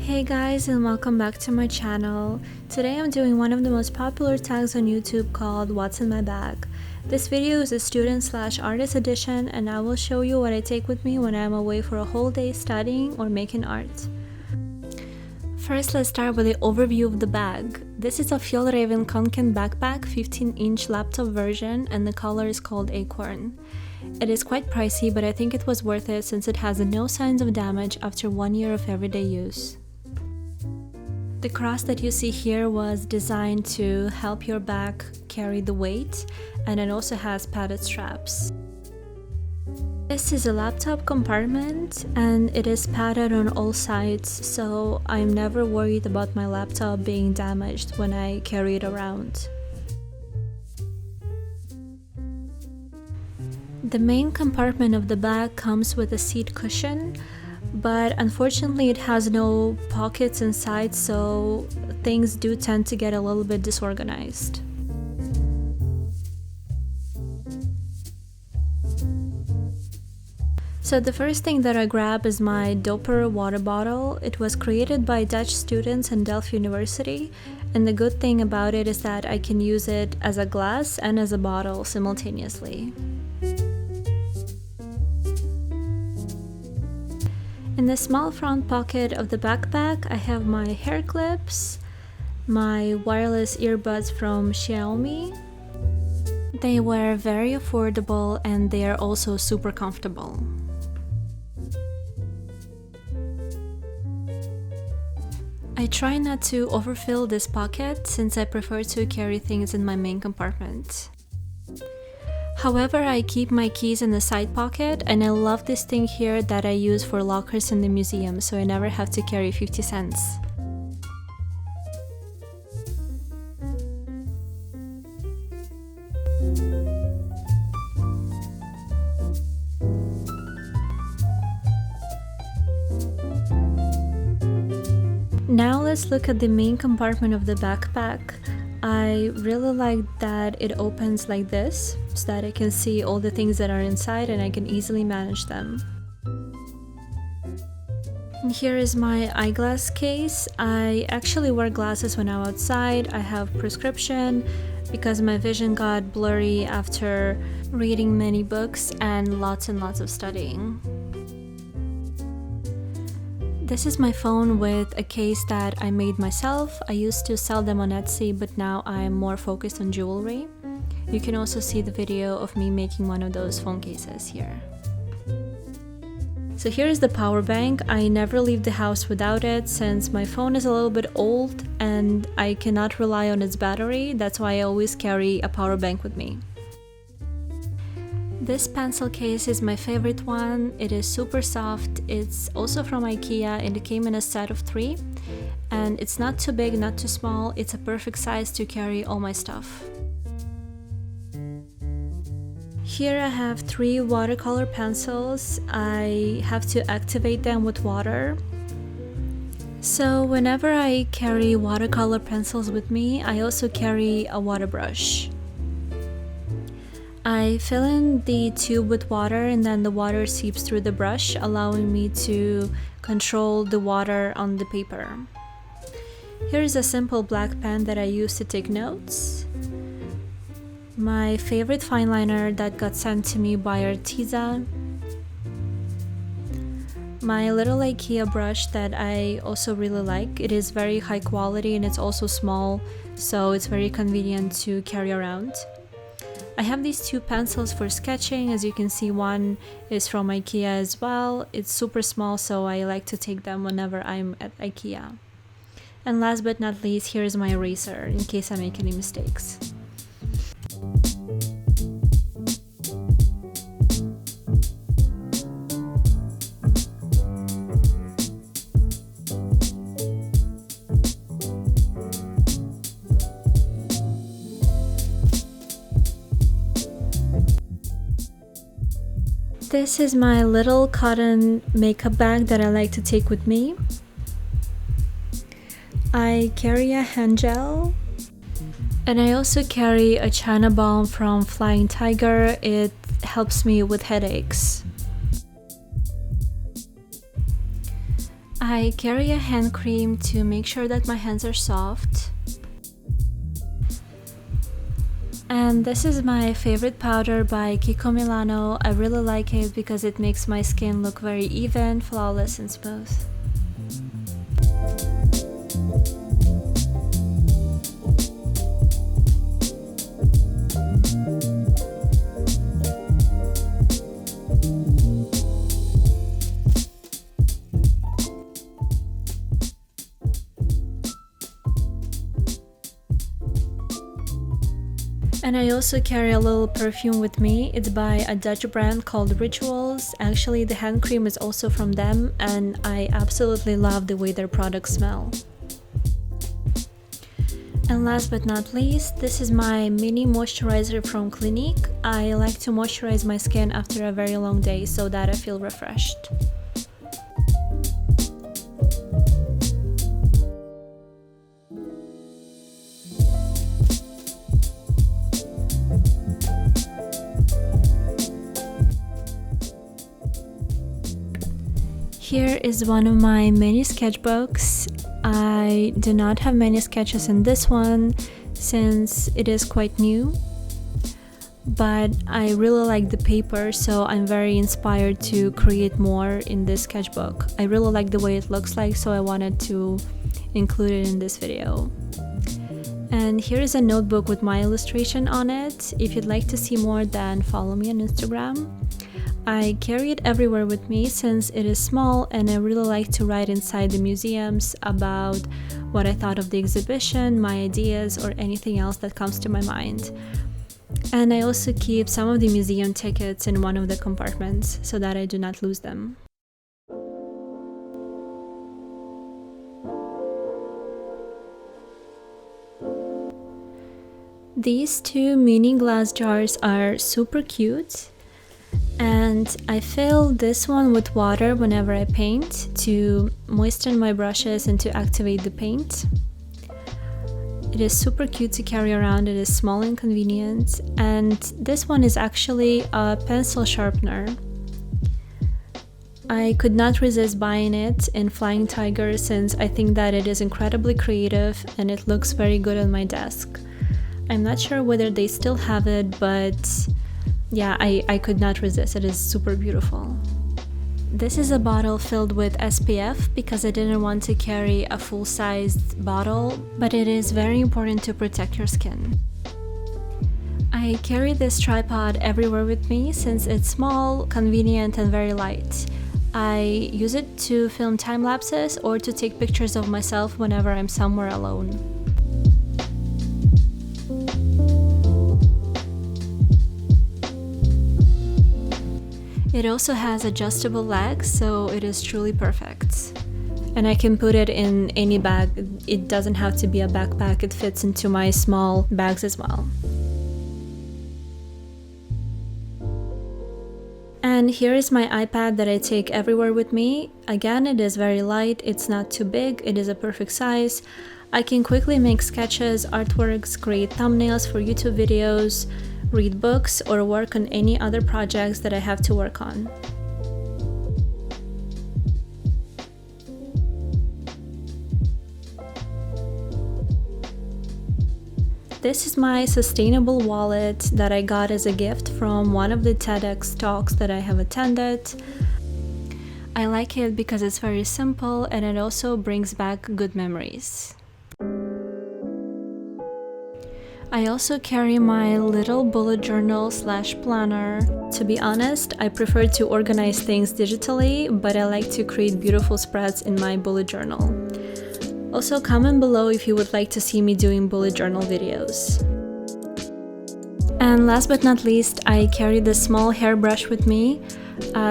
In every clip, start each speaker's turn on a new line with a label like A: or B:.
A: Hey guys, and welcome back to my channel. Today I'm doing one of the most popular tags on YouTube called What's in My Bag. This video is a student/artist edition, and I will show you what I take with me when I'm away for a whole day studying or making art. First, let's start with the overview of the bag. This is a fjällräven kanken backpack 15-inch laptop version, and the color is called Acorn. It is quite pricey, but I think it was worth it since it has no signs of damage after 1 year of everyday use. The cross that you see here was designed to help your bag carry the weight, and it also has padded straps. This is a laptop compartment, and it is padded on all sides, so I'm never worried about my laptop being damaged when I carry it around. The main compartment of the bag comes with a seat cushion, but unfortunately it has no pockets inside, so things do tend to get a little bit disorganized. So the first thing that I grab is my Doper water bottle. It was created by Dutch students in Delft University, and the good thing about it is that I can use it as a glass and as a bottle simultaneously. In the small front pocket of the backpack, I have my hair clips, my wireless earbuds from Xiaomi. They were very affordable and they are also super comfortable. I try not to overfill this pocket since I prefer to carry things in my main compartment. However, I keep my keys in the side pocket, and I love this thing here that I use for lockers in the museum, so I never have to carry 50 cents. Now let's look at the main compartment of the backpack. I really like that it opens like this, so that I can see all the things that are inside and I can easily manage them. And here is my eyeglass case. I actually wear glasses when I'm outside. I have prescription because my vision got blurry after reading many books and lots of studying. This is my phone with a case that I made myself. I used to sell them on Etsy, but now I'm more focused on jewelry. You can also see the video of me making one of those phone cases here. So here is the power bank. I never leave the house without it since my phone is a little bit old and I cannot rely on its battery. That's why I always carry a power bank with me. This pencil case is my favorite one. It is super soft. It's also from IKEA and it came in a set of 3. And it's not too big, not too small. It's a perfect size to carry all my stuff. Here I have 3 watercolor pencils. I have to activate them with water. So whenever I carry watercolor pencils with me, I also carry a water brush. I fill in the tube with water and then the water seeps through the brush, allowing me to control the water on the paper. Here is a simple black pen that I use to take notes. My favorite fine liner that got sent to me by Artisa. My little IKEA brush that I also really like. It is very high quality and it's also small, so it's very convenient to carry around. I have these 2 pencils for sketching. As you can see, one is from IKEA as well. It's super small, so I like to take them whenever I'm at IKEA. And last but not least, here's my eraser in case I make any mistakes. This is my little cotton makeup bag that I like to take with me. I carry a hand gel, and I also carry a China balm from Flying Tiger. It helps me with headaches. I carry a hand cream to make sure that my hands are soft. And this is my favorite powder by Kiko Milano. I really like it because it makes my skin look very even, flawless, and smooth. And I also carry a little perfume with me. It's by a Dutch brand called Rituals. Actually, the hand cream is also from them, and I absolutely love the way their products smell. And last but not least, this is my mini moisturizer from Clinique. I like to moisturize my skin after a very long day so that I feel refreshed. Here is one of my mini sketchbooks. I do not have many sketches in this one since it is quite new, but I really like the paper, so I'm very inspired to create more in this sketchbook. I really like the way it looks like, so I wanted to include it in this video. And here is a notebook with my illustration on it. If you'd like to see more, then follow me on Instagram. I carry it everywhere with me since it is small, and I really like to write inside the museums about what I thought of the exhibition, my ideas, or anything else that comes to my mind. And I also keep some of the museum tickets in one of the compartments so that I do not lose them. These two mini glass jars are super cute. And I fill this one with water whenever I paint to moisten my brushes and to activate the paint. It is super cute to carry around, it is small and convenient. And this one is actually a pencil sharpener. I could not resist buying it in Flying Tiger since I think that it is incredibly creative and it looks very good on my desk. I'm not sure whether they still have it, but yeah, I could not resist. It is super beautiful. This is a bottle filled with SPF because I didn't want to carry a full-sized bottle, but it is very important to protect your skin. I carry this tripod everywhere with me since it's small, convenient, and very light. I use it to film time lapses or to take pictures of myself whenever I'm somewhere alone. It also has adjustable legs, so it is truly perfect. And I can put it in any bag. It doesn't have to be a backpack, it fits into my small bags as well. And here is my iPad that I take everywhere with me. Again, it is very light, it's not too big, it is a perfect size. I can quickly make sketches, artworks, create thumbnails for YouTube videos, read books, or work on any other projects that I have to work on. This is my sustainable wallet that I got as a gift from one of the TEDx talks that I have attended. I like it because it's very simple and it also brings back good memories. I also carry my little bullet journal / planner. To be honest, I prefer to organize things digitally, but I like to create beautiful spreads in my bullet journal. Also, comment below if you would like to see me doing bullet journal videos. And last but not least, I carry this small hairbrush with me.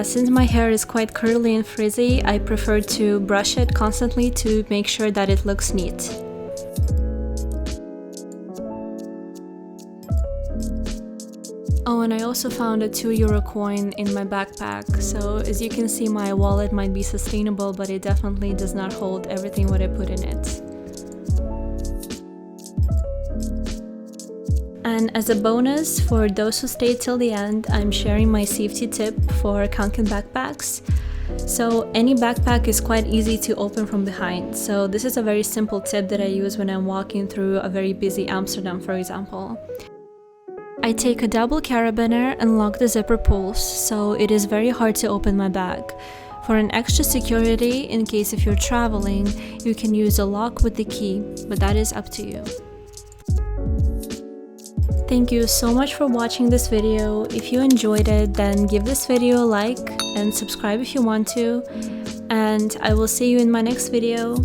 A: Since my hair is quite curly and frizzy, I prefer to brush it constantly to make sure that it looks neat. Oh, and I also found a €2 coin in my backpack, so as you can see, my wallet might be sustainable, but it definitely does not hold everything what I put in it. And as a bonus, for those who stayed till the end, I'm sharing my safety tip for kanken backpacks. So any backpack is quite easy to open from behind. So this is a very simple tip that I use when I'm walking through a very busy Amsterdam, for example. I take a double carabiner and lock the zipper pulls, so it is very hard to open my bag. For an extra security, in case if you're traveling, you can use a lock with the key, but that is up to you. Thank you so much for watching this video. If you enjoyed it, then give this video a like and subscribe if you want to. And I will see you in my next video.